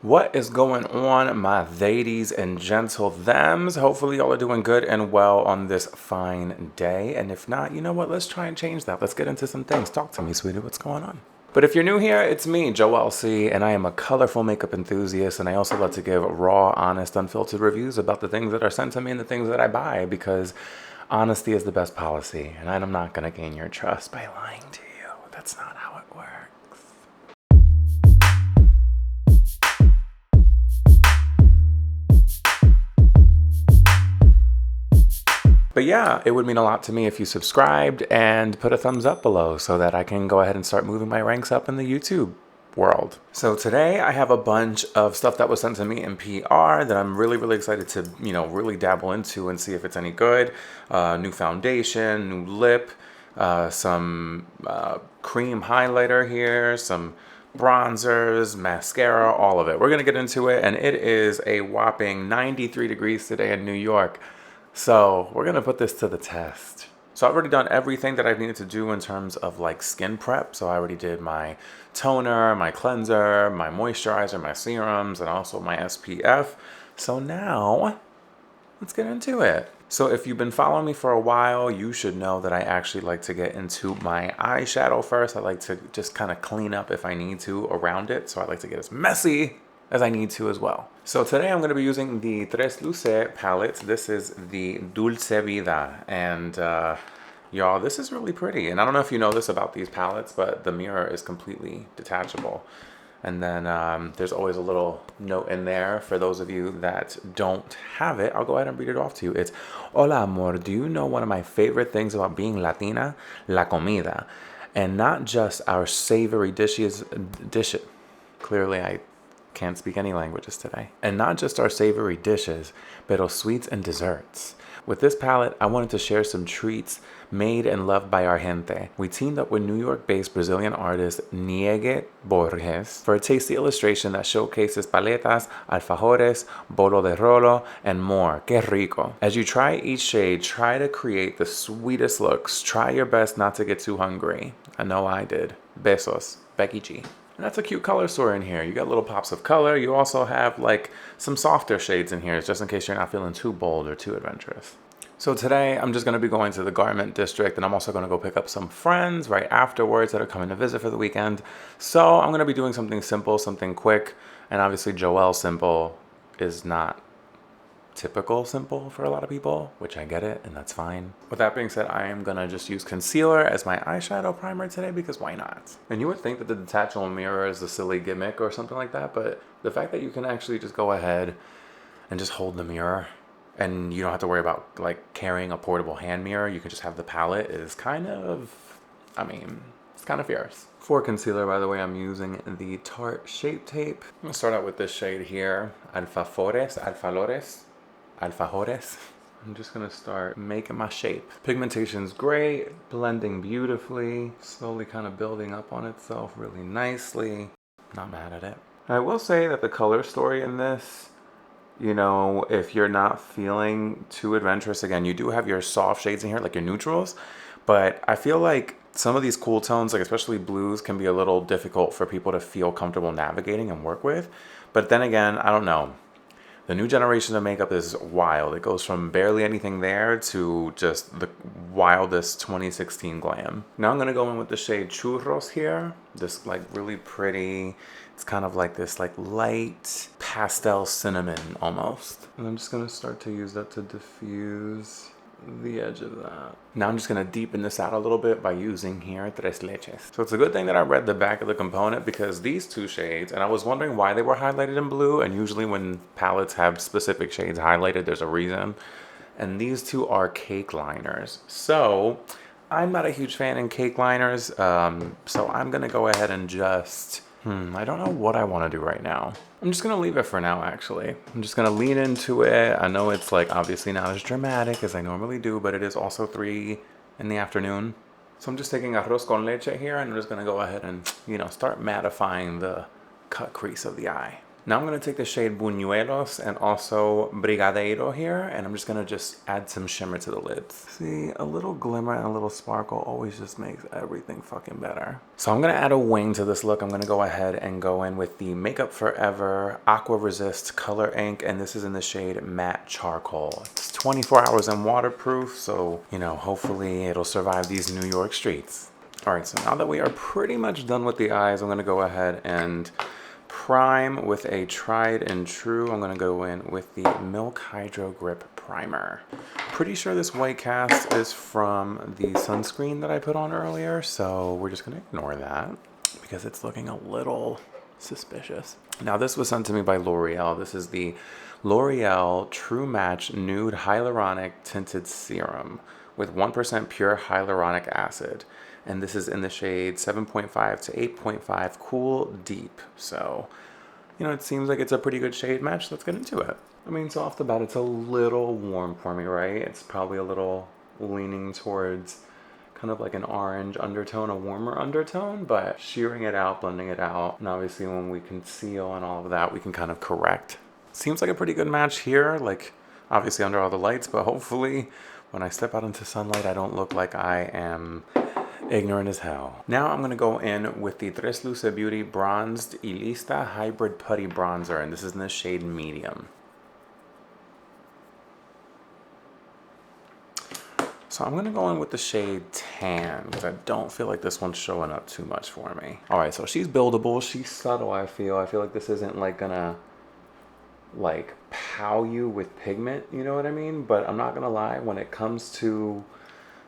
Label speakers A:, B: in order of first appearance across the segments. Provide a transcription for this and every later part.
A: What is going on, my ladies and gentle thems? Hopefully y'all are doing good and well on this fine day. And if not, you know what? Let's try and change that. Let's get into some things. Talk to me, sweetie. What's going on? But if you're new here, it's me, Joel C, and I am a colorful makeup enthusiast, and I also love to give raw, honest, unfiltered reviews about the things that are sent to me and the things that I buy, because honesty is the best policy, and I'm not going to gain your trust by lying to you. That's not how it works. But yeah, it would mean a lot to me if you subscribed and put a thumbs up below so that I can go ahead and start moving my ranks up in the YouTube world. So today I have a bunch of stuff that was sent to me in PR that I'm really excited to, really dabble into and see if it's any good. New foundation, new lip, some cream highlighter here, some bronzers, mascara, all of it. We're gonna get into it, and it is a whopping 93 degrees today in New York. So we're gonna put this to the test. So I've already done everything that I've needed to do in terms of like skin prep. So I already did my toner, my cleanser, my moisturizer, my serums, and also my SPF. So now let's get into it. So if you've been following me for a while, you should know that I actually like to get into my eyeshadow first. I like to just kind of clean up if I need to around it. So I like to get as messy as I need to as well. So today I'm going to be using the Tresluce palette. This is the Dulce Vida, and y'all, this is really pretty. And I don't know if you know this about these palettes, but the mirror is completely detachable. And then there's always a little note in there for those of you that don't have it. I'll go ahead and read it off to you. It's, "Hola amor, do you know one of my favorite things about being Latina? La comida. And not just our savory dishes. Clearly I can't speak any languages today. And not just our savory dishes, pero sweets and desserts. With this palette, I wanted to share some treats made and loved by our gente. We teamed up with New York-based Brazilian artist Niege Borges for a tasty illustration that showcases paletas, alfajores, bolo de rolo, and more. Que rico. As you try each shade, try to create the sweetest looks. Try your best not to get too hungry. I know I did. Besos. Becky G. And that's a cute color story in here. You got little pops of color. You also have like some softer shades in here, just in case you're not feeling too bold or too adventurous. So today I'm just going to be going to the garment district, and I'm also going to go pick up some friends right afterwards that are coming to visit for the weekend. So I'm going to be doing something simple, something quick, and obviously Joel simple is not typical simple for a lot of people, which I get it, and that's fine. With that being said, I am gonna just use concealer as my eyeshadow primer today, because why not? And you would think that the detachable mirror is a silly gimmick or something like that, but the fact that you can actually just go ahead and just hold the mirror and you don't have to worry about like carrying a portable hand mirror, you can just have the palette, is kind of, it's kind of fierce. For concealer, by the way, I'm using the Tarte Shape Tape. I'm gonna start out with this shade here, Alfajores. I'm just gonna start making my shape. Pigmentation's great, blending beautifully, slowly kind of building up on itself really nicely. Not mad at it. I will say that the color story in this, if you're not feeling too adventurous, again, you do have your soft shades in here, like your neutrals, but I feel like some of these cool tones, like especially blues, can be a little difficult for people to feel comfortable navigating and work with. But then again, I don't know. The new generation of makeup is wild. It goes from barely anything there to just the wildest 2016 glam. Now I'm gonna go in with the shade Churros here. This like really pretty, it's kind of like this like light pastel cinnamon almost. And I'm just gonna start to use that to diffuse the edge of that. Now I'm just gonna deepen this out a little bit by using here Tres Leches. So it's a good thing that I read the back of the component, because these two shades, and I was wondering why they were highlighted in blue, and usually when palettes have specific shades highlighted, there's a reason. And these two are cake liners. So I'm not a huge fan in cake liners, so I'm gonna go ahead and just, I don't know what I wanna do right now. I'm just gonna leave it for now, actually. I'm just gonna lean into it. I know it's like obviously not as dramatic as I normally do, but it is also 3 in the afternoon. So I'm just taking arroz con leche here, and I'm just gonna go ahead and, start mattifying the cut crease of the eye. Now I'm going to take the shade Buñuelos and also Brigadeiro here, and I'm just going to just add some shimmer to the lids. See, a little glimmer and a little sparkle always just makes everything fucking better. So I'm going to add a wing to this look. I'm going to go ahead and go in with the Makeup Forever Aqua Resist Color Ink, and this is in the shade Matte Charcoal. It's 24 hours and waterproof, so, you know, hopefully it'll survive these New York streets. All right, so now that we are pretty much done with the eyes, I'm going to go ahead and prime with a tried and true. I'm going to go in with the Milk Hydro Grip Primer. Pretty sure this white cast is from the sunscreen that I put on earlier, so we're just going to ignore that because it's looking a little suspicious. Now this was sent to me by L'Oreal. This is the L'Oreal True Match Nude Hyaluronic Tinted Serum with 1% pure hyaluronic acid. And this is in the shade 7.5 to 8.5 Cool Deep. So, you know, it seems like it's a pretty good shade match. Let's get into it. I mean, so off the bat, it's a little warm for me, right? It's probably a little leaning towards kind of like an orange undertone, a warmer undertone, but shearing it out, blending it out. And obviously when we conceal and all of that, we can kind of correct. Seems like a pretty good match here, like obviously under all the lights, but hopefully when I step out into sunlight, I don't look like I am ignorant as hell. Now I'm going to go in with the Tresluce Beauty Bronzed Ilista Hybrid Putty Bronzer, and this is in the shade Medium. So I'm going to go in with the shade Tan, because I don't feel like this one's showing up too much for me. Alright, so she's buildable, she's subtle, I feel. I feel like this isn't like gonna like pow you with pigment, you know what I mean? But I'm not gonna lie, when it comes to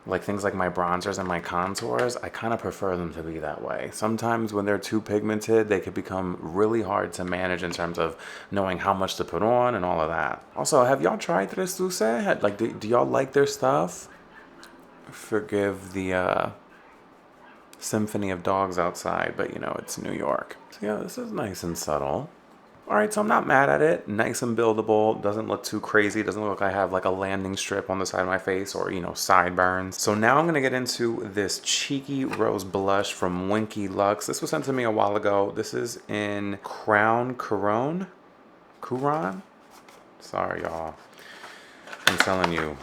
A: like things like my bronzers and my contours, I kind of prefer them to be that way. Sometimes when they're too pigmented, they could become really hard to manage in terms of knowing how much to put on and all of that. Also, have y'all tried Tresluce? Like, do y'all like their stuff? Forgive the symphony of dogs outside, but you know, it's New York. So yeah, this is nice and subtle. Alright, so I'm not mad at it. Nice and buildable. Doesn't look too crazy. Doesn't look like I have like a landing strip on the side of my face or, you know, sideburns. So now I'm going to get into this Cheeky Rose Blush from Winky Lux. This was sent to me a while ago. This is in Crown Couronne? Sorry, y'all. I'm telling you,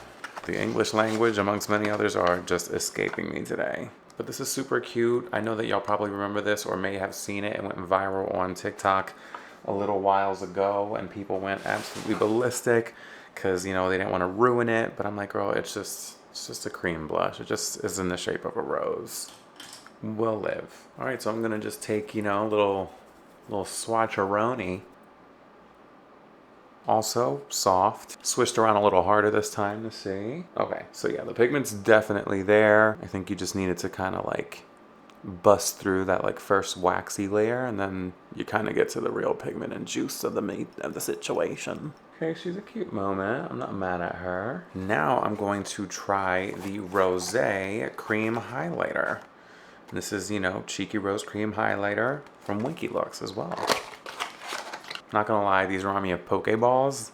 A: the English language, amongst many others, are just escaping me today. But this is super cute. I know that y'all probably remember this or may have seen it. It went viral on TikTok a little whiles ago, and people went absolutely ballistic because, you know, they didn't want to ruin it. But I'm like, girl, it's just a cream blush. It just is in the shape of a rose. Will live. All right, so I'm gonna just take, you know, a little swatcheroni. Also soft. Switched around a little harder this time to see. Okay, so yeah, the pigment's definitely there. I think you just needed to kind of like bust through that like first waxy layer, and then you kind of get to the real pigment and juice of the meat of the situation. Okay, she's a cute moment. I'm not mad at her. Now I'm going to try the Rosé Cream Highlighter. This is, you know, Cheeky Rose Cream Highlighter from Winky Lux as well. Not gonna lie, these remind me of Pokeballs.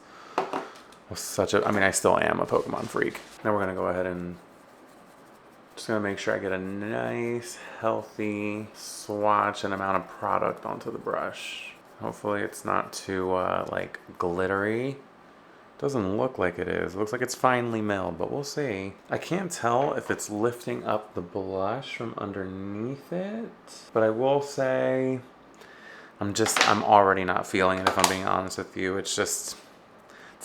A: I mean, I still am a Pokemon freak. Now we're gonna go ahead and just gonna make sure I get a nice, healthy swatch and amount of product onto the brush. Hopefully it's not too, like, glittery. Doesn't look like it is. It looks like it's finely milled, but we'll see. I can't tell if it's lifting up the blush from underneath it, but I will say I'm already not feeling it, if I'm being honest with you. It's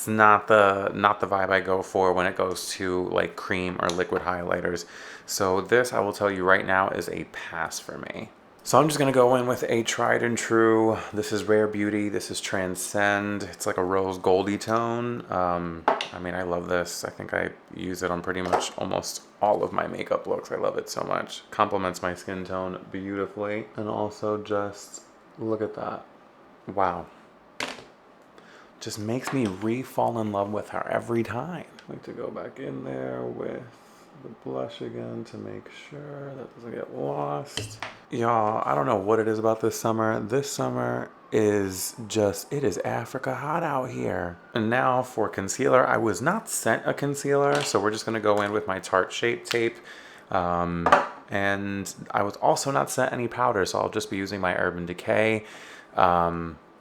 A: not the vibe I go for when it goes to like cream or liquid highlighters. So this, I will tell you right now, is a pass for me. So I'm just gonna go in with a tried and true. This is Rare Beauty. This is Transcend. It's like a rose goldy tone. I mean, I love this. I think I use it on pretty much almost all of my makeup looks. I love it so much. Complements my skin tone beautifully. And also just look at that. Wow. Just makes me re-fall in love with her every time. I like to go back in there with the blush again to make sure that doesn't get lost. Y'all, I don't know what it is about this summer. This summer is just, it is Africa hot out here. And now for concealer, I was not sent a concealer, so we're just gonna go in with my Tarte Shape Tape. And I was also not sent any powder, so I'll just be using my Urban Decay.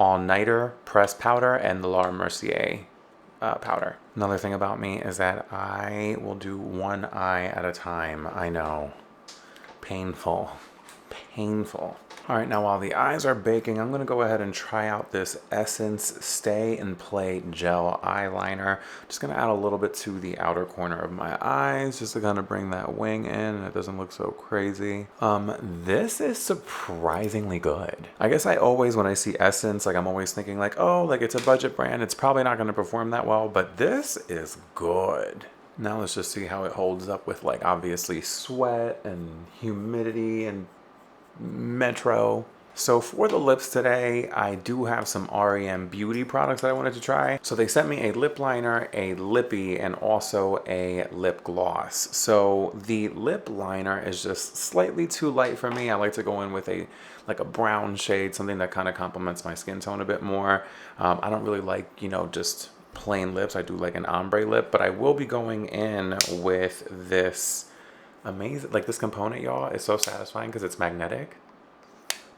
A: All Nighter Pressed Powder and the Laura Mercier powder. Another thing about me is that I will do one eye at a time. I know. Painful. Painful. All right, now while the eyes are baking, I'm gonna go ahead and try out this Essence Stay and Play Gel Eyeliner. Just gonna add a little bit to the outer corner of my eyes, just to kind of bring that wing in and it doesn't look so crazy. This is surprisingly good. I guess I always, when I see Essence, like I'm always thinking like, oh, like it's a budget brand, it's probably not gonna perform that well, but this is good. Now let's just see how it holds up with like obviously sweat and humidity and Metro. So for the lips today, I do have some R.E.M. beauty products that I wanted to try. So they sent me a lip liner, a lippy, and also a lip gloss. So the lip liner is just slightly too light for me. I like to go in with a brown shade, something that kind of complements my skin tone a bit more. I don't really like, you know, just plain lips. I do like an ombre lip, but I will be going in with this amazing, like this component, y'all, is so satisfying because it's magnetic.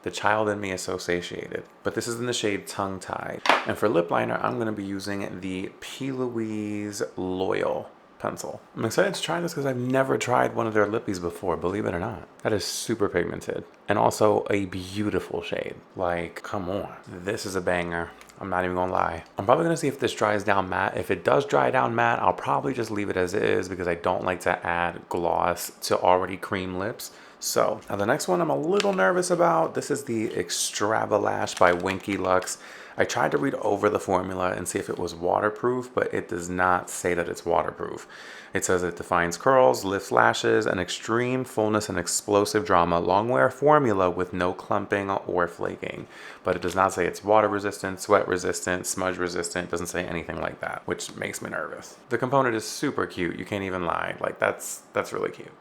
A: The child in me is so satiated. But this is in the shade Tongue Tied. And for lip liner, I'm going to be using the P. Louise Loyal pencil. I'm excited to try this because I've never tried one of their lippies before, believe it or not. That is super pigmented. And also a beautiful shade. Like, come on. This is a banger. I'm not even gonna lie. I'm probably gonna see if this dries down matte. If it does dry down matte, I'll probably just leave it as it is because I don't like to add gloss to already cream lips. So now the next one I'm a little nervous about. This is the Extravalash by Winky Lux. I tried to read over the formula and see if it was waterproof, but it does not say that it's waterproof. It says it defines curls, lifts lashes, an extreme fullness and explosive drama, long wear formula with no clumping or flaking. But it does not say it's water resistant, sweat resistant, smudge resistant. It doesn't say anything like that, which makes me nervous. The component is super cute. You can't even lie. Like that's really cute.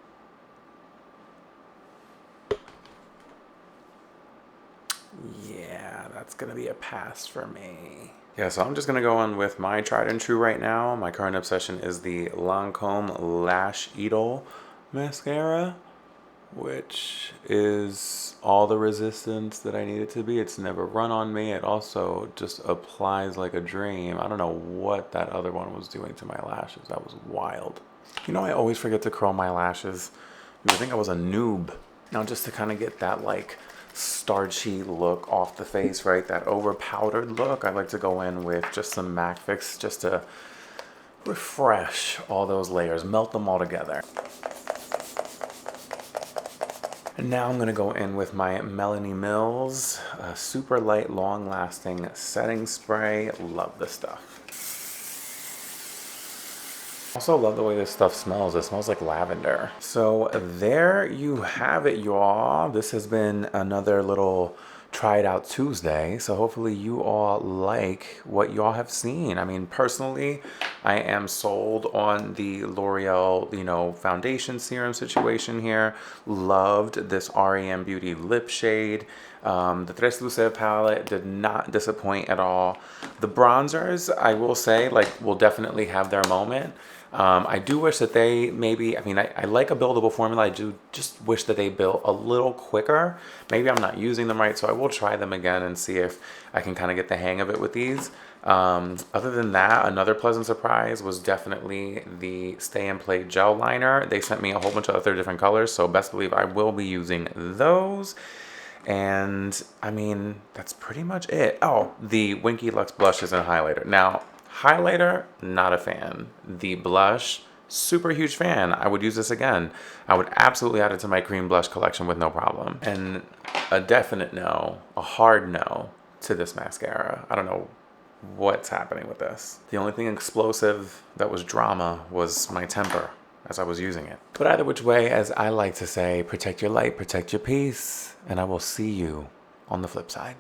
A: Yeah, that's gonna be a pass for me. Yeah, so I'm just gonna go on with my tried and true right now. My current obsession is the Lancome Lash Idol mascara, which is all the resistance that I need it to be. It's never run on me. It also just applies like a dream. I don't know what that other one was doing to my lashes. That was wild. You know, I always forget to curl my lashes. I think I was a noob. Now just to kind of get that like starchy look off the face, right? That over powdered look. I like to go in with just some MAC Fix just to refresh all those layers, melt them all together. And now I'm gonna go in with my Melanie Mills super light, long lasting setting spray. Love this stuff. Also love the way this stuff smells. It smells like lavender. So there you have it, y'all. This has been another little Try It Out Tuesday. So hopefully you all like what y'all have seen. I mean, personally, I am sold on the L'Oreal, you know, foundation serum situation here. Loved this R.E.M. Beauty lip shade. The Tresluce palette did not disappoint at all. The bronzers, I will say, like, will definitely have their moment. I do wish that they maybe, I mean, I like a buildable formula. I do just wish that they built a little quicker. Maybe I'm not using them right, so I will try them again and see if I can kind of get the hang of it with these. Other than that, another pleasant surprise was definitely the Stay and Play Gel Liner. They sent me a whole bunch of other different colors, so best believe I will be using those. And I mean, that's pretty much it. Oh, the Winky Lux blushes and highlighter. Now, highlighter, not a fan. The blush, super huge fan. I would use this again. I would absolutely add it to my cream blush collection with no problem. And a definite no, a hard no to this mascara. I don't know what's happening with this. The only thing explosive that was drama was my temper as I was using it. But either which way, as I like to say, protect your light, protect your peace, and I will see you on the flip side.